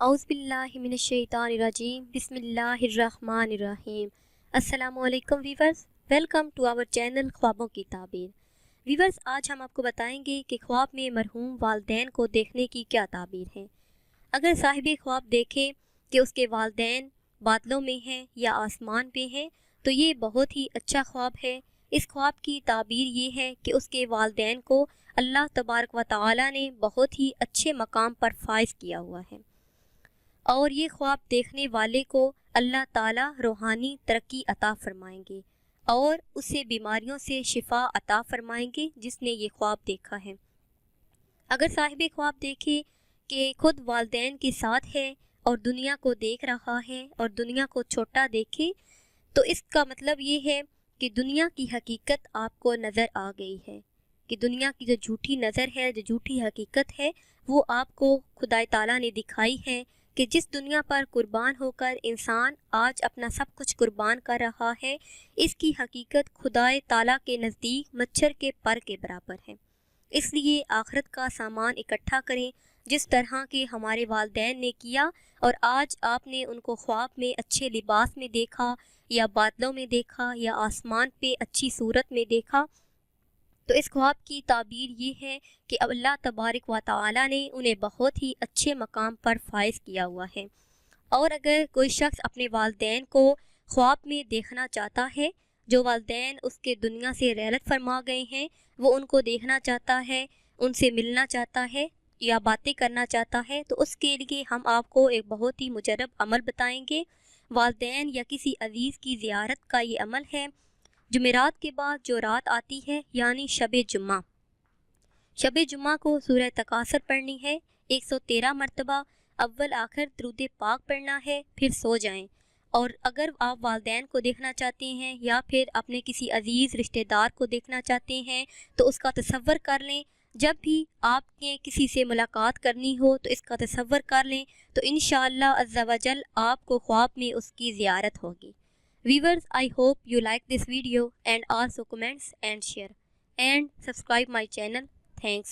اعوذ باللہ من الشیطان الرجیم بسم اللہ الرحمن الرحیم۔ السلام علیکم viewers, welcome to our channel خوابوں کی تعبیر۔ ویورز، آج ہم آپ کو بتائیں گے کہ خواب میں مرحوم والدین کو دیکھنے کی کیا تعبیر ہے۔ اگر صاحب خواب دیکھے کہ اس کے والدین بادلوں میں ہیں یا آسمان پہ ہیں تو یہ بہت ہی اچھا خواب ہے۔ اس خواب کی تعبیر یہ ہے کہ اس کے والدین کو اللہ تبارک و تعالی نے بہت ہی اچھے مقام پر فائز کیا ہوا ہے، اور یہ خواب دیکھنے والے کو اللہ تعالیٰ روحانی ترقی عطا فرمائیں گے اور اسے بیماریوں سے شفا عطا فرمائیں گے جس نے یہ خواب دیکھا ہے۔ اگر صاحب خواب دیکھے کہ خود والدین کے ساتھ ہے اور دنیا کو دیکھ رہا ہے اور دنیا کو چھوٹا دیکھے تو اس کا مطلب یہ ہے کہ دنیا کی حقیقت آپ کو نظر آ گئی ہے، کہ دنیا کی جو جھوٹی نظر ہے، جو جھوٹی حقیقت ہے، وہ آپ کو خدائے تعالیٰ نے دکھائی ہے کہ جس دنیا پر قربان ہو کر انسان آج اپنا سب کچھ قربان کر رہا ہے، اس کی حقیقت خدائے تعالیٰ کے نزدیک مچھر کے پر کے برابر ہے۔ اس لیے آخرت کا سامان اکٹھا کریں جس طرح کے ہمارے والدین نے کیا، اور آج آپ نے ان کو خواب میں اچھے لباس میں دیکھا یا بادلوں میں دیکھا یا آسمان پہ اچھی صورت میں دیکھا، تو اس خواب کی تعبیر یہ ہے کہ اللہ تبارک و تعالی نے انہیں بہت ہی اچھے مقام پر فائز کیا ہوا ہے۔ اور اگر کوئی شخص اپنے والدین کو خواب میں دیکھنا چاہتا ہے، جو والدین اس کے دنیا سے رحلت فرما گئے ہیں، وہ ان کو دیکھنا چاہتا ہے، ان سے ملنا چاہتا ہے یا باتیں کرنا چاہتا ہے، تو اس کے لیے ہم آپ کو ایک بہت ہی مجرب عمل بتائیں گے۔ والدین یا کسی عزیز کی زیارت کا یہ عمل ہے۔ جمعرات کے بعد جو رات آتی ہے یعنی شب جمعہ کو سورہ تکاثر پڑھنی ہے 113 مرتبہ، اول آخر درود پاک پڑھنا ہے، پھر سو جائیں۔ اور اگر آپ والدین کو دیکھنا چاہتے ہیں یا پھر اپنے کسی عزیز رشتہ دار کو دیکھنا چاہتے ہیں تو اس کا تصور کر لیں، جب بھی آپ نے کسی سے ملاقات کرنی ہو تو اس کا تصور کر لیں، تو انشاءاللہ عز و جل آپ کو خواب میں اس کی زیارت ہوگی۔ Viewers, I hope you like this video and also comments and share and subscribe my channel. Thanks.